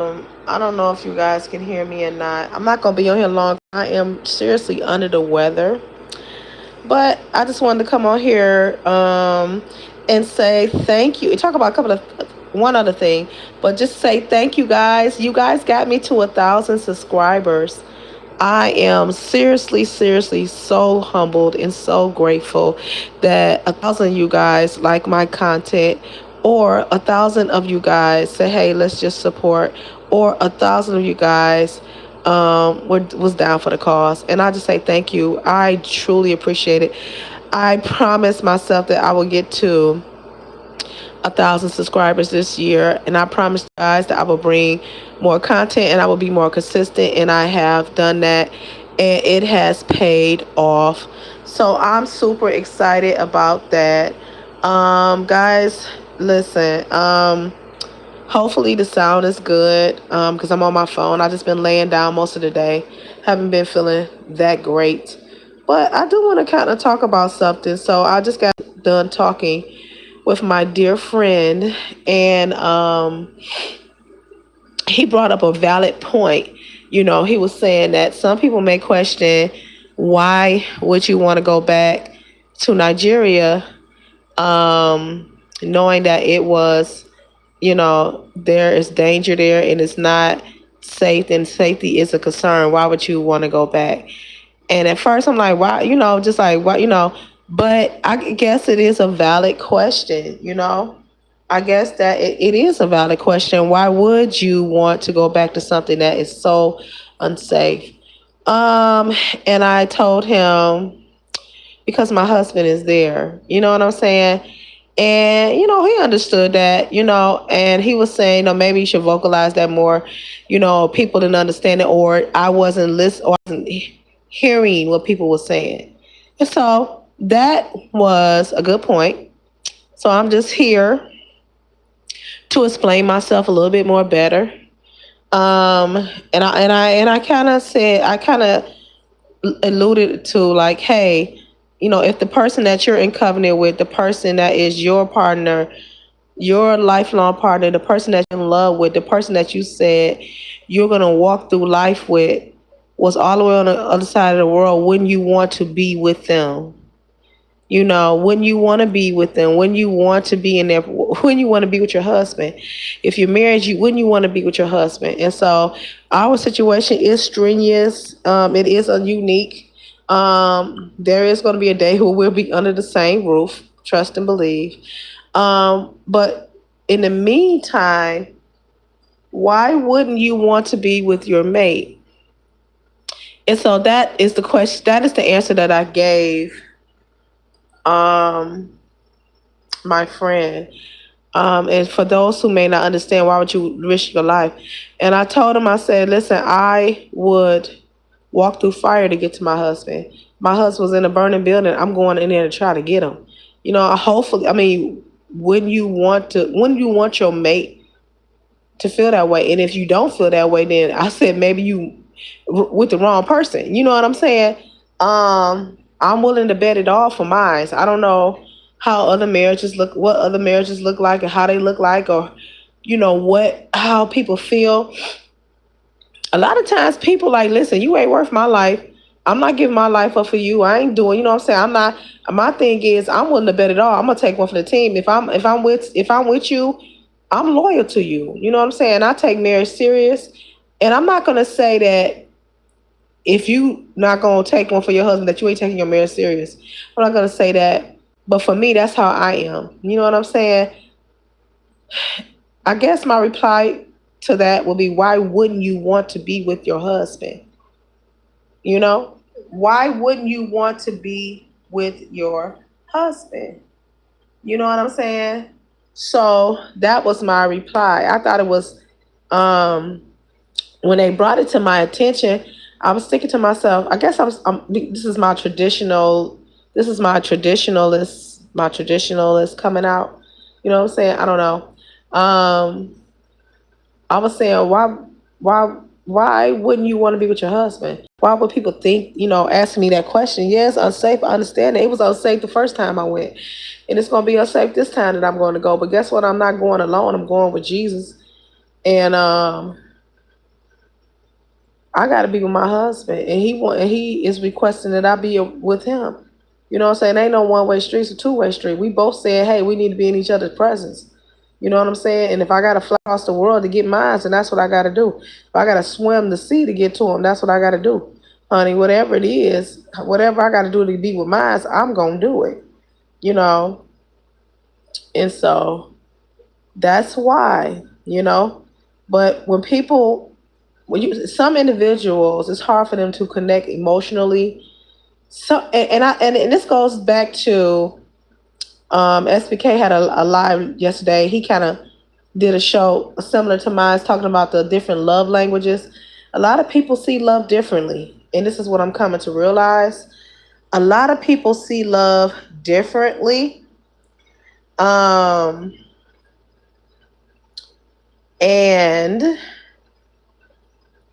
I don't know if you guys can hear me or not. I'm not gonna be on here long. I am seriously under the weather, but I just wanted to come on here and say thank you. Talk about a couple of one other thing, but just say thank you guys. You guys got me to 1,000 subscribers. I am seriously, seriously so humbled and so grateful that 1,000 of you guys like my content, or 1,000 of you guys say, "Hey, let's just support," or 1,000 of you guys was down for the cause. And I just say thank you. I truly appreciate it. I promised myself that I will get to 1,000 subscribers this year, and I promise you guys that I will bring more content and I will be more consistent, and I have done that, and it has paid off. So I'm super excited about that. Guys, listen. Hopefully the sound is good. Because I'm on my phone. I just been laying down most of the day. Haven't been feeling that great. But I do want to kind of talk about something. So I just got done talking with my dear friend, and he brought up a valid point. He was saying that some people may question, why would you want to go back to Nigeria, knowing that it was, there is danger there and it's not safe, and safety is a concern. Why would you want to go back? And at first I'm like, why, just like, why, but I guess it is a valid question. I guess that it is a valid question. Why would you want to go back to something that is so unsafe? And I told him, because my husband is there. You know what I'm saying? And, he understood that, and he was saying, maybe you should vocalize that more. People didn't understand it, or I wasn't listening, or I wasn't hearing what people were saying. And so that was a good point. So I'm just here to explain myself a little bit more better. And I kind of said, I kind of alluded to, like, hey, if the person that you're in covenant with, the person that is your partner, your lifelong partner, the person that you're in love with, the person that you said you're going to walk through life with, was all the way on the other side of the world, wouldn't you want to be with them? When you want to be with them, when you want to be in there, when you want to be with your husband. If you're married, wouldn't you want to be with your husband? And so our situation is strenuous. It is a unique. There is going to be a day where we'll be under the same roof. Trust and believe. But in the meantime, why wouldn't you want to be with your mate? And so that is the question. That is the answer that I gave my friend. And for those who may not understand, why would you risk your life? And I told him, I said, listen, I would walk through fire to get to my husband. My husband was in a burning building. I'm going in there to try to get him. Hopefully, I mean, wouldn't you want your mate to feel that way? And if you don't feel that way, then I said, maybe you with the wrong person. You know what I'm saying? I'm willing to bet it all for mine. I don't know how other marriages look, what other marriages look like, and how they look like, or how people feel. A lot of times people like, listen, you ain't worth my life. I'm not giving my life up for you. I ain't doing, what I'm saying? I'm not. My thing is, I'm willing to bet it all. I'm gonna take one for the team. If I'm with you, I'm loyal to you. You know what I'm saying? I take marriage serious, and I'm not gonna say that if you not gonna take one for your husband, that you ain't taking your marriage serious. I'm not gonna say that, but for me, that's how I am. You know what I'm saying? I guess my reply to that will be, why wouldn't you want to be with your husband? Why wouldn't you want to be with your husband? You know what I'm saying? So that was my reply. I thought it was, when they brought it to my attention, I was thinking to myself, I guess this is my traditionalist coming out. You know what I'm saying? I don't know. I was saying, why wouldn't you want to be with your husband? Why would people think, asking me that question? Yes, unsafe. I understand it. It was unsafe the first time I went, and it's going to be unsafe this time that I'm going to go. But guess what? I'm not going alone. I'm going with Jesus. And I gotta be with my husband, and he is requesting that I be with him. You know what I'm saying? Ain't no one way street, it's a two-way street. We both said, hey, we need to be in each other's presence. You know what I'm saying? And if I gotta fly across the world to get mine, then that's what I gotta do. If I gotta swim the sea to get to him, that's what I gotta do. Honey, whatever it is, whatever I gotta do to be with mine, I'm gonna do it. You know? And so that's why, you know. But some individuals, it's hard for them to connect emotionally. So and this goes back to SBK had a live yesterday. He kind of did a show similar to mine, talking about the different love languages. A lot of people see love differently, and this is what I'm coming to realize. A lot of people see love differently, um, and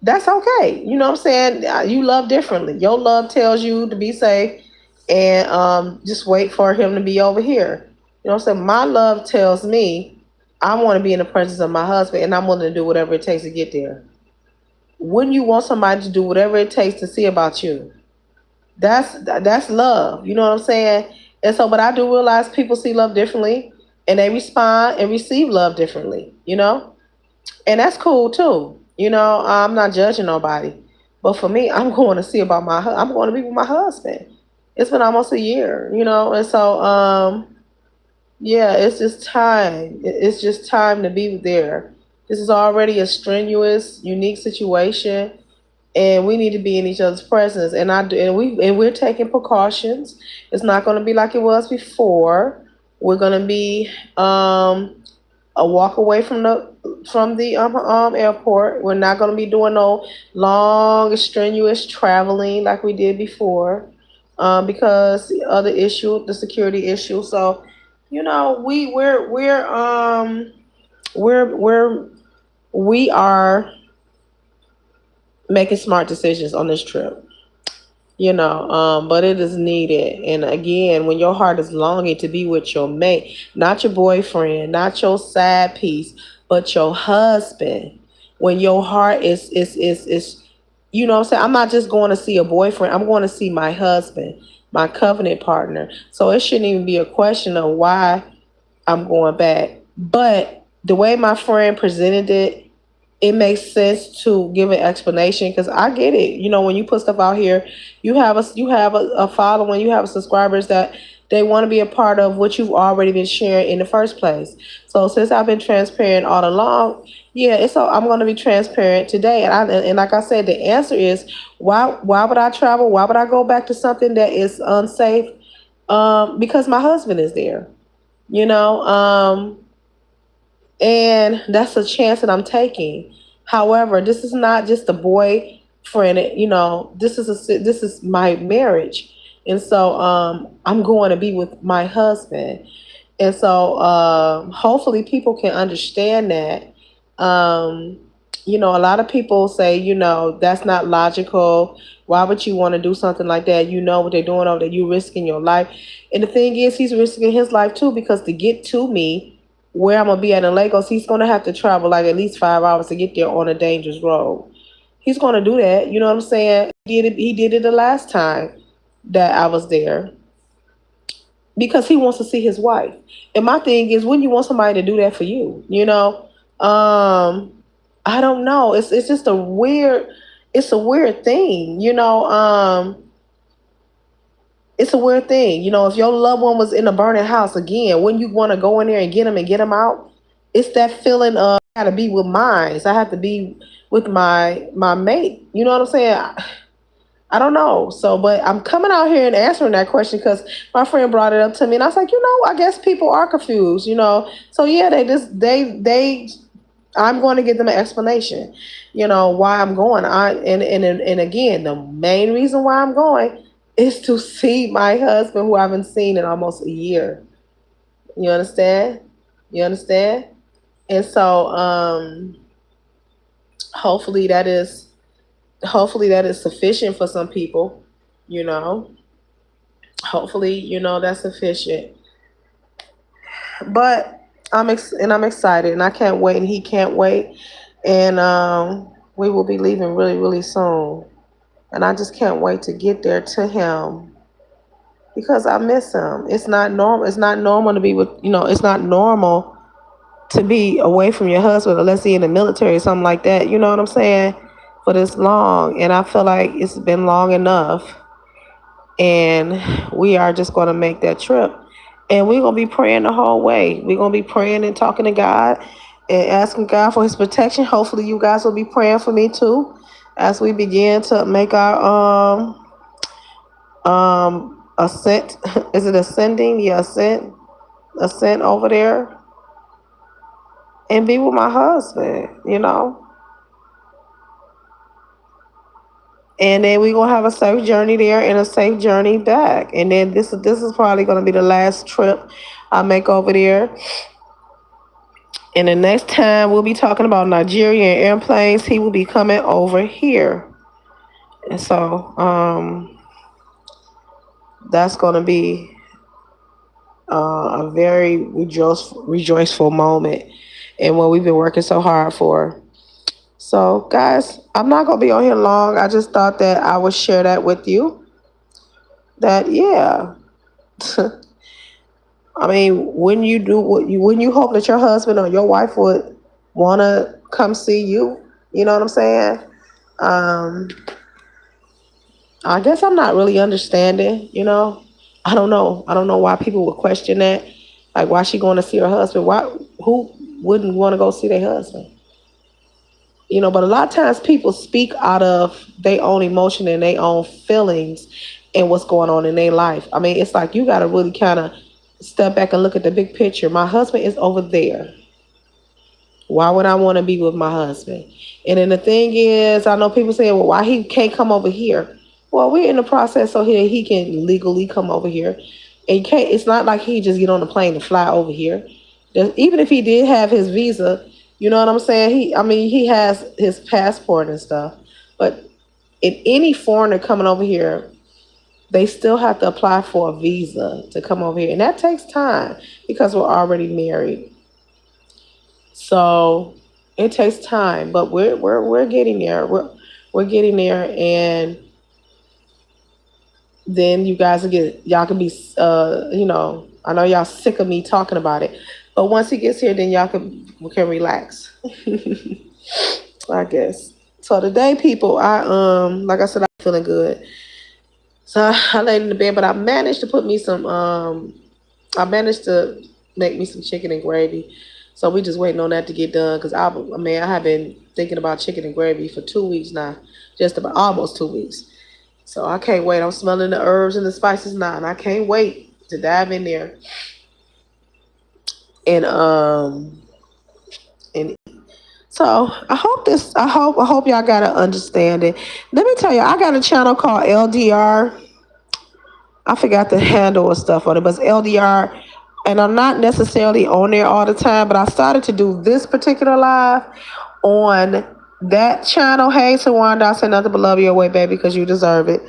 that's okay. You know what I'm saying? You love differently. Your love tells you to be safe and just wait for him to be over here. You know what I'm saying? My love tells me I want to be in the presence of my husband, and I'm willing to do whatever it takes to get there. Wouldn't you want somebody to do whatever it takes to see about you? That's love. You know what I'm saying? And so, but I do realize people see love differently, and they respond and receive love differently. You know, and that's cool too. You know, I'm not judging nobody, but for me, I'm going to see about I'm going to be with my husband. It's been almost a year, you know, and so yeah, it's just time. It's just time to be there. This is already a strenuous, unique situation, and we need to be in each other's presence. And I do, and we're taking precautions. It's not going to be like it was before. We're going to be a walk away from the airport. We're not going to be doing no long, strenuous traveling like we did before, because the other issue, the security issue. So, you know, we are making smart decisions on this trip. You know, but it is needed. And again, when your heart is longing to be with your mate, not your boyfriend, not your side piece, but your husband, when your heart is you know what I'm saying? I'm not just going to see a boyfriend, I'm going to see my husband, my covenant partner. So it shouldn't even be a question of why I'm going back. But the way my friend presented it, it makes sense to give an explanation, because I get it. You know, when you put stuff out here, you have a following, you have subscribers that they want to be a part of what you've already been sharing in the first place. So since I've been transparent all along, yeah, I'm going to be transparent today. And like I said, the answer is why would I travel? Why would I go back to something that is unsafe? Because my husband is there. You know, and that's a chance that I'm taking. However, this is not just a boyfriend. You know, this is my marriage, and so I'm going to be with my husband, and so hopefully people can understand that. Um, you know, a lot of people say, you know, that's not logical. Why would you want to do something like that? You know what they're doing over there. You risking your life, and the thing is, he's risking his life too, because to get to me where I'm gonna be at in Lagos, he's gonna have to travel like at least 5 hours to get there on a dangerous road. He's gonna do that. You know what I'm saying? He did it the last time that I was there, because he wants to see his wife. And my thing is, when you want somebody to do that for you, you know, I don't know. It's just it's a weird thing, you know. It's a weird thing, you know. If your loved one was in a burning house again, when you want to go in there and get them out, it's that feeling of I gotta be with mine. So I have to be with my mate. You know what I'm saying? I don't know. So, but I'm coming out here and answering that question because my friend brought it up to me, and I was like, you know, I guess people are confused, you know. So yeah, they I'm going to give them an explanation, you know, why I'm going. And again, the main reason why I'm going is to see my husband, who I haven't seen in almost a year. You understand? You understand? And so hopefully that is sufficient for some people, you know. Hopefully, you know, that's sufficient. But I'm excited, and I can't wait, and he can't wait. And We will be leaving really, really soon. And I just can't wait to get there to him because I miss him. It's not normal. It's not normal to be with, it's not normal to be away from your husband unless he's in the military or something like that. You know what I'm saying? For this long. And I feel like it's been long enough. And we are just going to make that trip. And we're going to be praying the whole way. We're going to be praying and talking to God and asking God for his protection. Hopefully you guys will be praying for me too as we begin to make our ascent. Is it ascending? Yeah, ascent over there and be with my husband. And then we're gonna have a safe journey there and a safe journey back. And then this is probably gonna be the last trip I make over there. And the next time we'll be talking about Nigerian airplanes, he will be coming over here. And so that's gonna be a very rejoiceful moment and what we've been working so hard for. So guys, I'm not gonna be on here long. I just thought that I would share that with you. That yeah. I mean, when you hope that your husband or your wife would wanna come see you, you know what I'm saying? Um, I guess I'm not really understanding. I don't know. I don't know why people would question that. Like why she going to see her husband? Who wouldn't want to go see their husband? But a lot of times people speak out of their own emotion and their own feelings and what's going on in their life. I mean, it's like you got to really kind of step back and look at the big picture. My husband is over there. Why would I want to be with my husband? And then the thing is, I know people say, well, why he can't come over here? Well, we're in the process so here he can legally come over here. And it's not like he just get on the plane and fly over here. Even if he did have his visa, you know what I'm saying? He has his passport and stuff. But in any foreigner coming over here, they still have to apply for a visa to come over here. And that takes time because we're already married. So it takes time, but we're getting there. We're getting there, and then y'all can be I know y'all sick of me talking about it, but once he gets here, then y'all can relax. I guess. So today, people, I like I said, I'm feeling good. So I laid in the bed, but I managed to I managed to make me some chicken and gravy. So we just waiting on that to get done because I have been thinking about chicken and gravy for 2 weeks now, just about almost 2 weeks. So I can't wait. I'm smelling the herbs and the spices now, and I can't wait to dive in there and so I hope y'all got an understanding. Let me tell you, I got a channel called LDR. I forgot the handle or stuff on it, but it's LDR. And I'm not necessarily on there all the time, but I started to do this particular live on that channel. Hey, Shawanda, I said nothing but love your way, baby, because you deserve it.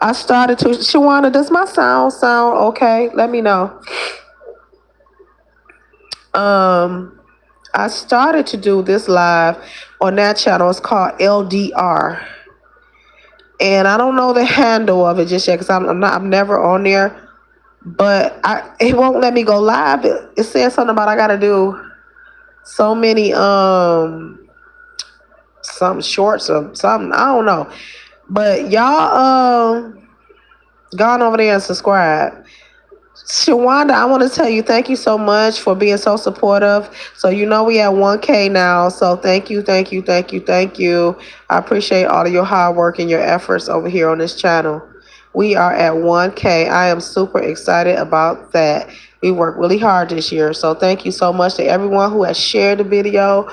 I started to, Shawanda, does my sound okay? Let me know. I started to do this live on that channel. It's called LDR. And I don't know the handle of it just yet because I'm never on there. But it won't let me go live. It says something about I gotta do so many some shorts or something. I don't know. But y'all gone over there and subscribe. Shawanda, I want to tell you thank you so much for being so supportive. So we at 1K now. So thank you. I appreciate all of your hard work and your efforts over here on this channel. We are at 1K. I am super excited about that. We worked really hard this year. So thank you so much to everyone who has shared the video,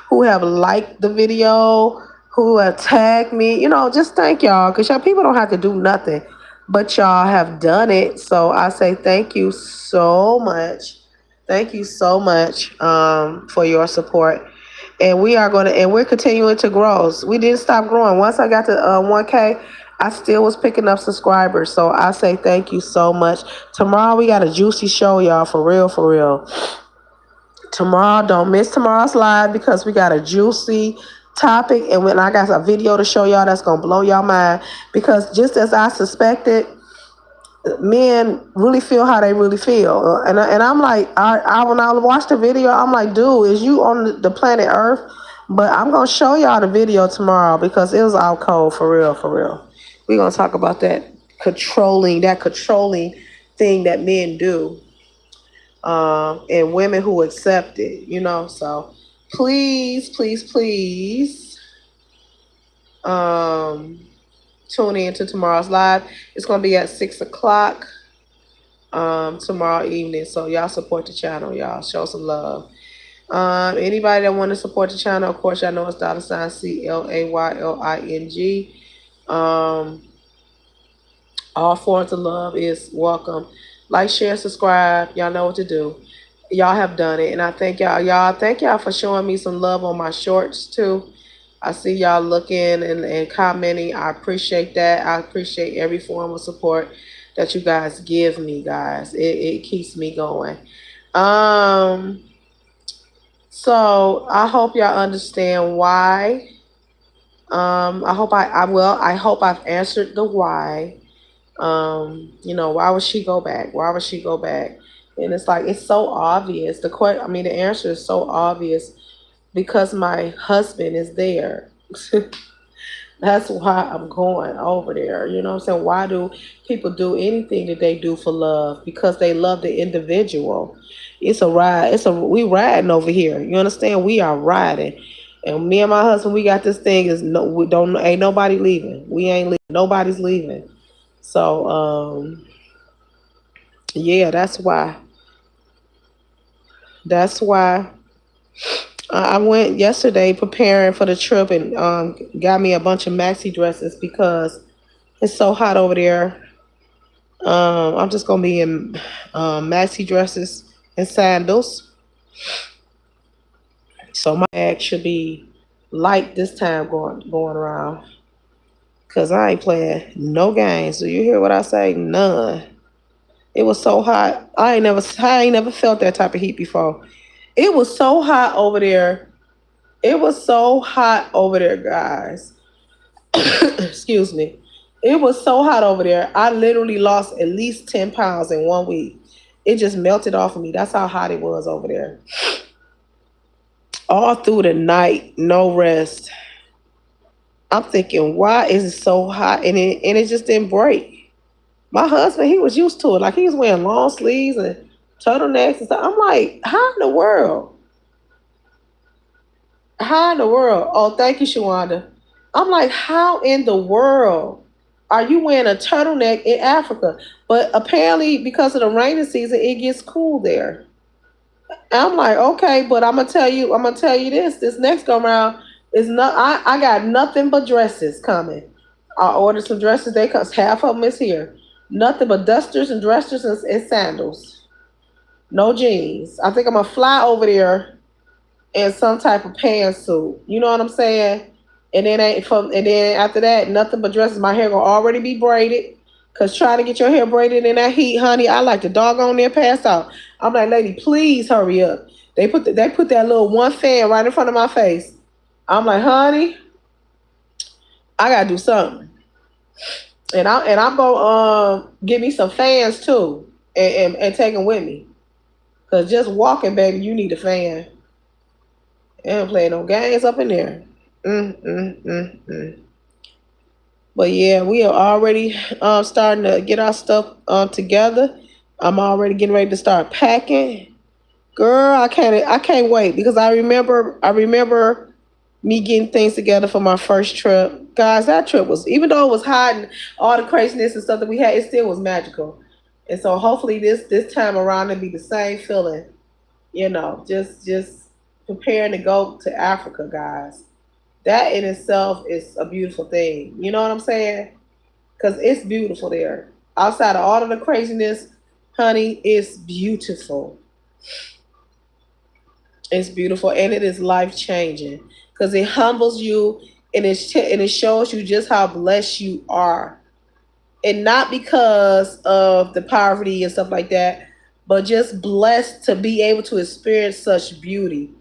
who have liked the video, who have tagged me. Just thank y'all because y'all people don't have to do nothing. But y'all have done it. So I say thank you so much. Thank you so much for your support. And we're continuing to grow. We didn't stop growing. Once I got to 1K, I still was picking up subscribers. So I say thank you so much. Tomorrow we got a juicy show, y'all, for real. Tomorrow, don't miss tomorrow's live because we got a juicy topic, and when I got a video to show y'all that's gonna blow y'all mind, because just as I suspected, men really feel how they really feel, and I'm like, I when I watched the video, I'm like, dude, is you on the planet Earth? But I'm gonna show y'all the video tomorrow because it was out cold, for real, for real. We're gonna talk about that controlling thing that men do, and women who accept it, So please, please, please, tune in to tomorrow's live. It's gonna be at 6 o'clock tomorrow evening. So y'all support the channel, y'all. Show some love. Anybody that want to support the channel, of course, y'all know it's $ CLAYLING. All forms of love is welcome. Like, share, subscribe. Y'all know what to do. Y'all have done it, and I thank y'all. Thank y'all for showing me some love on my shorts too. I see y'all looking and commenting. I appreciate that. I appreciate every form of support that you guys give me, guys. It keeps me going. So I hope y'all understand why. I hope I hope I've answered the why. Why would she go back? Why would she go back? And it's like, it's so obvious. The answer is so obvious, because my husband is there. That's why I'm going over there. You know what I'm saying? Why do people do anything that they do for love? Because they love the individual. It's a ride. We riding over here. You understand? We are riding. And me and my husband, we got this thing is no, we don't, ain't nobody leaving. We ain't leaving. Nobody's leaving. So, yeah, that's why. That's why I went yesterday preparing for the trip, and got me a bunch of maxi dresses because it's so hot over there. I'm just gonna be in maxi dresses and sandals, so my bag should be light this time going around. Cause I ain't playing no games. Do you hear what I say? None. It was so hot. I ain't never felt that type of heat before. It was so hot over there. It was so hot over there, guys. Excuse me. It was so hot over there. I literally lost at least 10 pounds in 1 week. It just melted off of me. That's how hot it was over there. All through the night, no rest. I'm thinking, why is it so hot? And it just didn't break. My husband, he was used to it. Like, he was wearing long sleeves and turtlenecks and stuff. I'm like, how in the world? How in the world? Oh, thank you, Shawanda. I'm like, how in the world are you wearing a turtleneck in Africa? But apparently, because of the rainy season, it gets cool there. And I'm like, okay, but I'm gonna tell you this. This next go round is not. I got nothing but dresses coming. I ordered some dresses. Cause half of them is here. Nothing but dusters and dressers and sandals. No jeans. I think I'm gonna fly over there in some type of pantsuit. You know what I'm saying? And then after that, nothing but dresses. My hair gonna already be braided. Cause trying to get your hair braided in that heat, honey, I like to doggone there pass out. I'm like, lady, please hurry up. They put that little one fan right in front of my face. I'm like, honey, I gotta do something. And I'm gonna get me some fans too, and take them with me. Cause just walking, baby, you need a fan. And playing no games up in there. But yeah, we are already starting to get our stuff together. I'm already getting ready to start packing. Girl, I can't wait, because I remember me getting things together for my first trip. Guys, that trip was, even though it was hot and all the craziness and stuff that we had, it still was magical. And so hopefully this time around it'll be the same feeling. Just preparing to go to Africa, guys. That in itself is a beautiful thing. You know what I'm saying? Because it's beautiful there. Outside of all of the craziness, honey, it's beautiful. It's beautiful, and it is life changing, because it humbles you, and it shows you just how blessed you are, and not because of the poverty and stuff like that, but just blessed to be able to experience such beauty.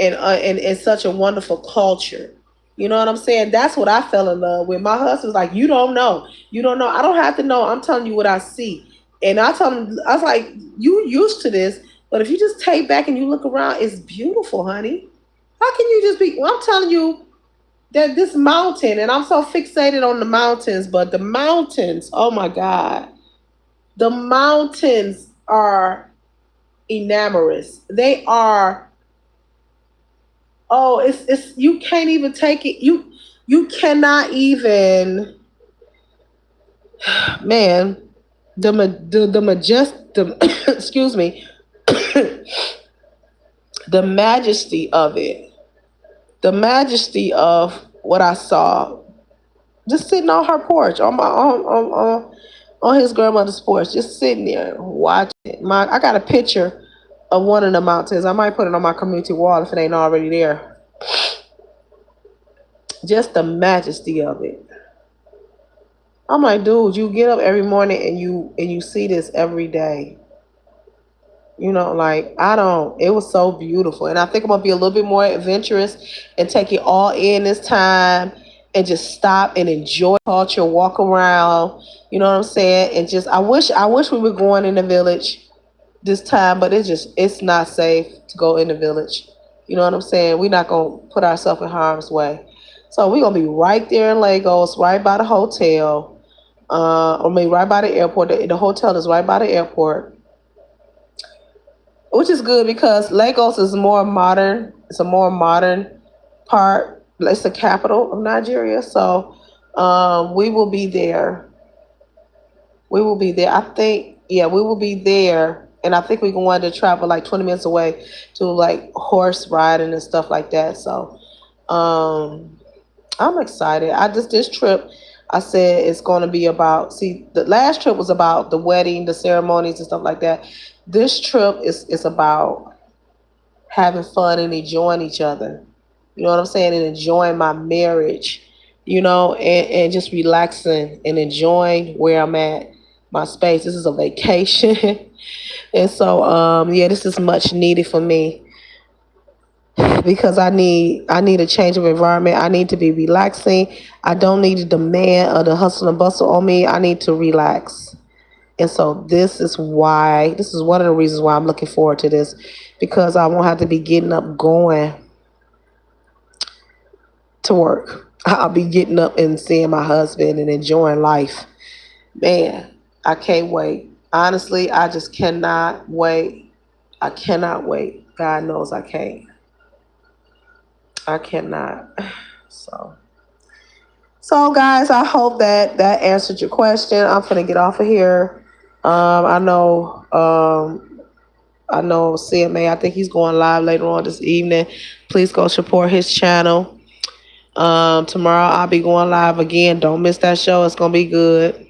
and such a wonderful culture. You know what I'm saying? That's what I fell in love with. My husband's like, you don't know. You don't know. I don't have to know. I'm telling you what I see. And I told him, I was like, you used to this, but if you just take back and you look around, it's beautiful, honey. How can you just be? Well, I'm telling you that this mountain, and I'm so fixated on the mountains, but the mountains, oh my God, the mountains are enamorous. They are, oh, it's you can't even take it. You cannot even, man, the majestic, excuse me, the majesty of it, the majesty of what I saw, just sitting on her porch, on my on his grandmother's porch, just sitting there watching it. I got a picture of one of the mountains. I might put it on my community wall if it ain't already there. Just the majesty of it. I'm like, dude, you get up every morning and you see this every day. You know, like I don't. It was so beautiful, and I think I'm gonna be a little bit more adventurous and take it all in this time, and just stop and enjoy culture, walk around. You know what I'm saying? And just, I wish we were going in the village this time, but it's not safe to go in the village. You know what I'm saying? We're not gonna put ourselves in harm's way. So we're gonna be right there in Lagos, right by the hotel, or maybe right by the airport. The hotel is right by the airport, which is good because Lagos is more modern. It's a more modern part. It's the capital of Nigeria, so we will be there. We will be there. I think, yeah, we will be there, and I think we're going to travel like 20 minutes away to like horse riding and stuff like that. So um, I'm excited. I just this trip, I said it's going to be about. See, the last trip was about the wedding, the ceremonies, and stuff like that. This trip is about having fun and enjoying each other. You know what I'm saying? And enjoying my marriage, and just relaxing and enjoying where I'm at, my space. This is a vacation. And so, yeah, this is much needed for me because I need a change of environment. I need to be relaxing. I don't need the demand or the hustle and bustle on me. I need to relax. And so this is one of the reasons why I'm looking forward to this, because I won't have to be getting up going to work. I'll be getting up and seeing my husband and enjoying life. Man, I can't wait. Honestly, I just cannot wait. I cannot wait. God knows I can't. I cannot. So, so guys, I hope that answered your question. I'm gonna get off of here. I know. I know CMA. I think he's going live later on this evening. Please go support his channel. Tomorrow I'll be going live again. Don't miss that show. It's gonna be good.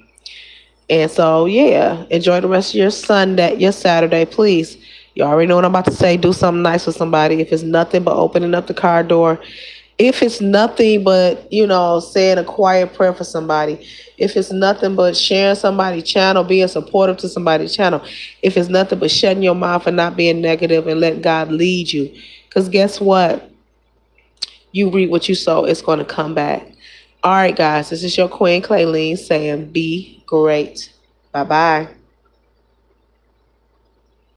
And so yeah, enjoy the rest of your Sunday, your Saturday, please. You already know what I'm about to say. Do something nice with somebody. If it's nothing but opening up the car door, if it's nothing but, saying a quiet prayer for somebody, if it's nothing but sharing somebody's channel, being supportive to somebody's channel, if it's nothing but shutting your mouth and not being negative and letting God lead you. Because guess what? You reap what you sow. It's going to come back. All right, guys. This is your Queen Clayleen saying be great. Bye-bye.